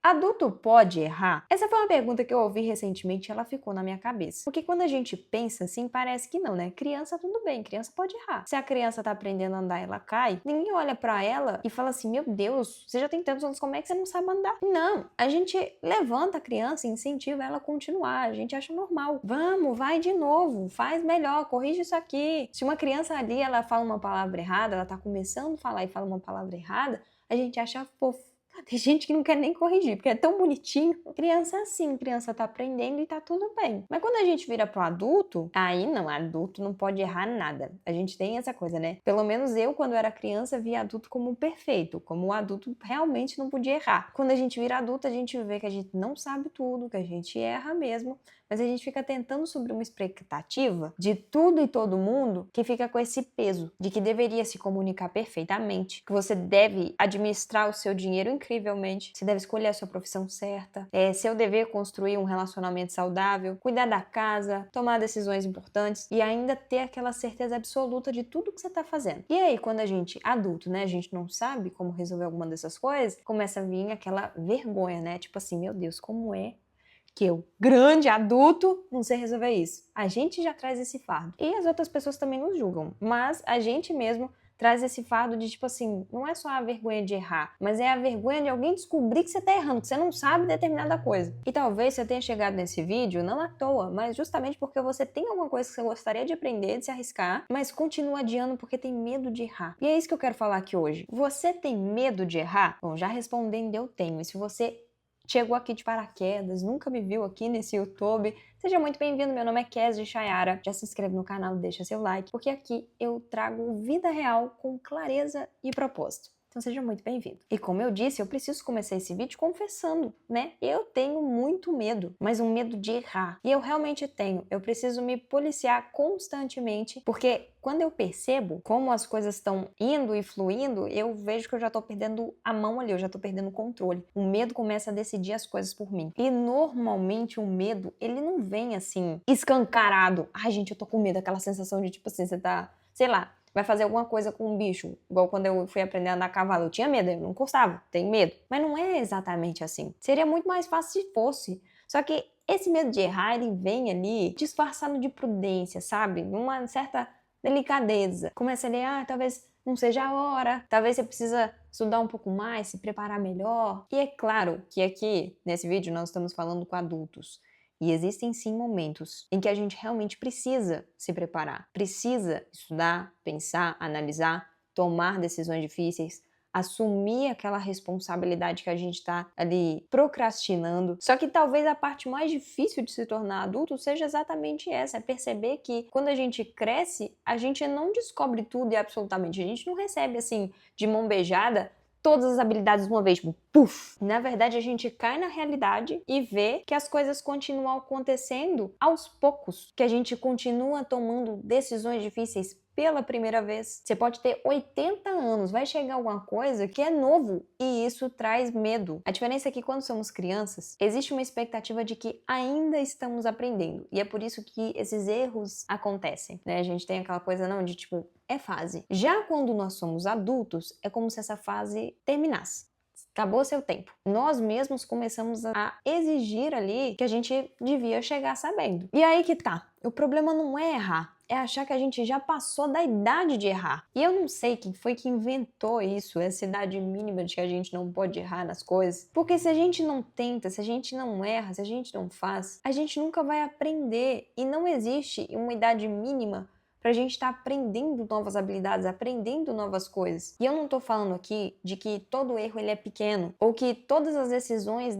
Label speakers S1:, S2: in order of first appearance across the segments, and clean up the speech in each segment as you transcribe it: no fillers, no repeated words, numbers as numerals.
S1: Adulto pode errar? Essa foi uma pergunta que eu ouvi recentemente e ela ficou na minha cabeça. Porque quando a gente pensa assim, parece que não, né? Criança, tudo bem, criança pode errar. Se a criança tá aprendendo a andar e ela cai, ninguém olha pra ela e fala assim, meu Deus, você já tem tantos anos, como é que você não sabe andar? Não, a gente levanta a criança e incentiva ela a continuar, a gente acha normal. Vamos, vai de novo, faz melhor, corrige isso aqui. Se uma criança ali, ela fala uma palavra errada, ela tá começando a falar e fala uma palavra errada, a gente acha fofo. Tem gente que não quer nem corrigir, porque é tão bonitinho. Criança é assim, criança tá aprendendo e tá tudo bem. Mas quando a gente vira pro adulto, aí não, adulto não pode errar nada. A gente tem essa coisa, né? Pelo menos eu, quando era criança, via adulto como perfeito, como o adulto realmente não podia errar. Quando a gente vira adulto, a gente vê que a gente não sabe tudo, que a gente erra mesmo, mas a gente fica tentando subir uma expectativa de tudo e todo mundo que fica com esse peso de que deveria se comunicar perfeitamente, que você deve administrar o seu dinheiro incrivelmente, você deve escolher a sua profissão certa, é seu dever construir um relacionamento saudável, cuidar da casa, tomar decisões importantes e ainda ter aquela certeza absoluta de tudo que você está fazendo. E aí, quando a gente adulto, né, a gente não sabe como resolver alguma dessas coisas, começa a vir aquela vergonha, né? Tipo assim, meu Deus, como é que eu, grande adulto, não sei resolver isso? A gente já traz esse fardo. E as outras pessoas também nos julgam, mas a gente mesmo traz esse fardo de tipo assim, não é só a vergonha de errar, mas é a vergonha de alguém descobrir que você tá errando, que você não sabe determinada coisa. E talvez você tenha chegado nesse vídeo não à toa, mas justamente porque você tem alguma coisa que você gostaria de aprender, de se arriscar, mas continua adiando porque tem medo de errar. E é isso que eu quero falar aqui hoje. Você tem medo de errar? Bom, já respondendo, eu tenho. E se você chegou aqui de paraquedas, nunca me viu aqui nesse YouTube, seja muito bem-vindo, meu nome é Kézia Chayara, já se inscreve no canal, deixa seu like, porque aqui eu trago vida real com clareza e propósito. Então seja muito bem-vindo. E como eu disse, eu preciso começar esse vídeo confessando, né? Eu tenho muito medo, mas um medo de errar. E eu realmente tenho. Eu preciso me policiar constantemente, porque quando eu percebo como as coisas estão indo e fluindo, eu vejo que eu já tô perdendo a mão ali, eu já tô perdendo o controle. O medo começa a decidir as coisas por mim. E normalmente o medo, ele não vem assim, escancarado. Ai, gente, eu tô com medo, aquela sensação de tipo assim, você tá, sei lá, vai fazer alguma coisa com um bicho, igual quando eu fui aprender a andar a cavalo. Eu tinha medo, eu não encostava, tenho medo. Mas não é exatamente assim. Seria muito mais fácil se fosse. Só que esse medo de errar, ele vem ali disfarçado de prudência, sabe? Numa certa delicadeza. Começa ali, talvez não seja a hora, talvez você precisa estudar um pouco mais, se preparar melhor. E é claro que aqui, nesse vídeo, nós estamos falando com adultos. E existem sim momentos em que a gente realmente precisa se preparar, precisa estudar, pensar, analisar, tomar decisões difíceis, assumir aquela responsabilidade que a gente está ali procrastinando. Só que talvez a parte mais difícil de se tornar adulto seja exatamente essa, é perceber que quando a gente cresce, a gente não descobre tudo e absolutamente, a gente não recebe assim de mão beijada todas as habilidades de uma vez, tipo, puf! Na verdade, a gente cai na realidade e vê que as coisas continuam acontecendo aos poucos, que a gente continua tomando decisões difíceis pela primeira vez. Você pode ter 80 anos, vai chegar alguma coisa que é novo e isso traz medo. A diferença é que quando somos crianças, existe uma expectativa de que ainda estamos aprendendo e é por isso que esses erros acontecem, né? A gente tem aquela coisa não de tipo, é fase. Já quando nós somos adultos, é como se essa fase terminasse. Acabou seu tempo. Nós mesmos começamos a exigir ali que a gente devia chegar sabendo. E aí que tá. O problema não é errar, é achar que a gente já passou da idade de errar. E eu não sei quem foi que inventou isso, essa idade mínima de que a gente não pode errar nas coisas. Porque se a gente não tenta, se a gente não erra, se a gente não faz, a gente nunca vai aprender. E não existe uma idade mínima pra gente estar aprendendo novas habilidades, aprendendo novas coisas. E eu não tô falando aqui de que todo erro ele é pequeno, ou que todas as decisões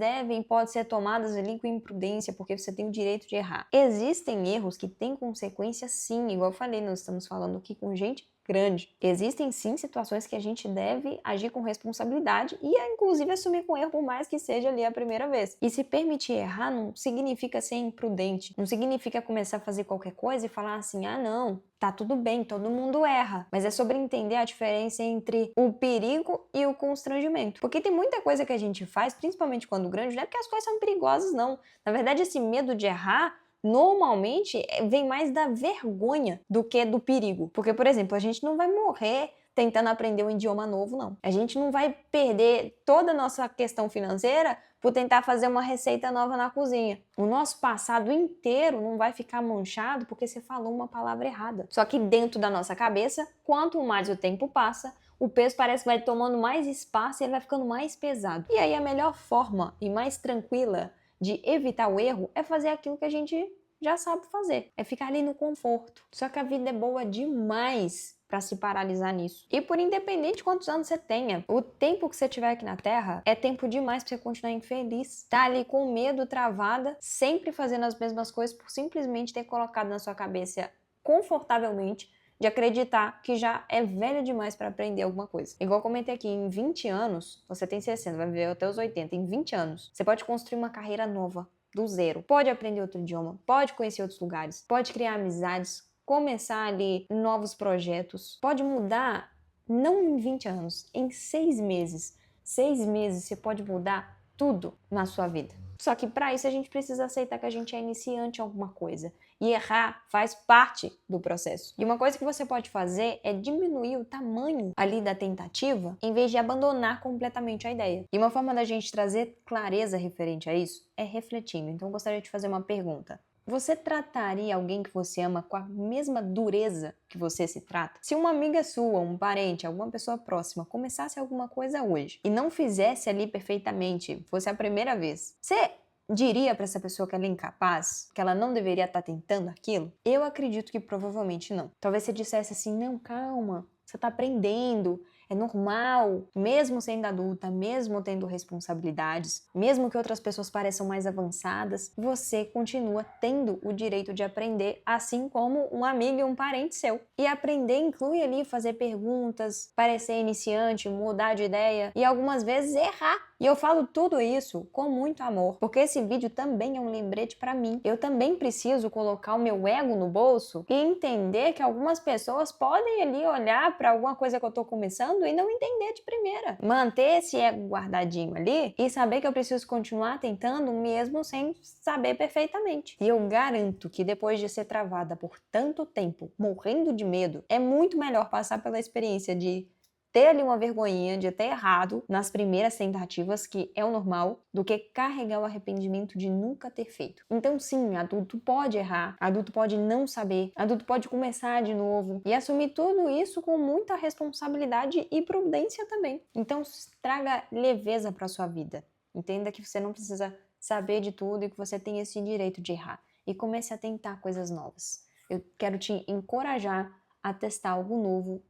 S1: podem ser tomadas ali com imprudência, porque você tem o direito de errar. Existem erros que têm consequências sim, igual eu falei, nós estamos falando aqui com gente grande. Existem sim situações que a gente deve agir com responsabilidade e inclusive assumir com erro, por mais que seja ali a primeira vez. E se permitir errar não significa ser imprudente, não significa começar a fazer qualquer coisa e falar assim, não, tá tudo bem, todo mundo erra. Mas é sobre entender a diferença entre o perigo e o constrangimento. Porque tem muita coisa que a gente faz, principalmente quando grande, não é porque as coisas são perigosas, não. Na verdade, esse medo de errar normalmente vem mais da vergonha do que do perigo. Porque, por exemplo, a gente não vai morrer tentando aprender um idioma novo, não. A gente não vai perder toda a nossa questão financeira por tentar fazer uma receita nova na cozinha. O nosso passado inteiro não vai ficar manchado porque você falou uma palavra errada. Só que dentro da nossa cabeça, quanto mais o tempo passa, o peso parece que vai tomando mais espaço e ele vai ficando mais pesado. E aí a melhor forma e mais tranquila de evitar o erro é fazer aquilo que a gente já sabe fazer. É ficar ali no conforto. Só que a vida é boa demais para se paralisar nisso. E por independente de quantos anos você tenha, o tempo que você tiver aqui na Terra é tempo demais para você continuar infeliz. Tá ali com medo, travada, sempre fazendo as mesmas coisas por simplesmente ter colocado na sua cabeça confortavelmente de acreditar que já é velha demais para aprender alguma coisa. Igual eu comentei aqui, em 20 anos, você tem 60, vai viver até os 80, em 20 anos, você pode construir uma carreira nova, do zero. Pode aprender outro idioma, pode conhecer outros lugares, pode criar amizades, começar ali novos projetos, pode mudar, não em 20 anos, em 6 meses. 6 meses você pode mudar tudo na sua vida. Só que para isso a gente precisa aceitar que a gente é iniciante em alguma coisa. E errar faz parte do processo. E uma coisa que você pode fazer é diminuir o tamanho ali da tentativa, em vez de abandonar completamente a ideia. E uma forma da gente trazer clareza referente a isso é refletindo. Então eu gostaria de fazer uma pergunta. Você trataria alguém que você ama com a mesma dureza que você se trata? Se uma amiga sua, um parente, alguma pessoa próxima começasse alguma coisa hoje e não fizesse ali perfeitamente, fosse a primeira vez, você diria para essa pessoa que ela é incapaz, que ela não deveria estar tentando aquilo? Eu acredito que provavelmente não. Talvez você dissesse assim, não, calma, você está aprendendo, é normal, mesmo sendo adulta, mesmo tendo responsabilidades, mesmo que outras pessoas pareçam mais avançadas, você continua tendo o direito de aprender, assim como um amigo e um parente seu. E aprender inclui ali fazer perguntas, parecer iniciante, mudar de ideia e algumas vezes errar. E eu falo tudo isso com muito amor, porque esse vídeo também é um lembrete para mim. Eu também preciso colocar o meu ego no bolso e entender que algumas pessoas podem ali olhar para alguma coisa que eu tô começando e não entender de primeira. Manter esse ego guardadinho ali e saber que eu preciso continuar tentando mesmo sem saber perfeitamente. E eu garanto que depois de ser travada por tanto tempo, morrendo de medo, é muito melhor passar pela experiência de ter ali uma vergonhinha de ter errado nas primeiras tentativas, que é o normal, do que carregar o arrependimento de nunca ter feito. Então sim, adulto pode errar, adulto pode não saber, adulto pode começar de novo e assumir tudo isso com muita responsabilidade e prudência também. Então traga leveza para sua vida. Entenda que você não precisa saber de tudo e que você tem esse direito de errar. E comece a tentar coisas novas. Eu quero te encorajar a testar algo novo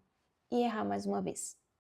S1: e errar mais uma vez.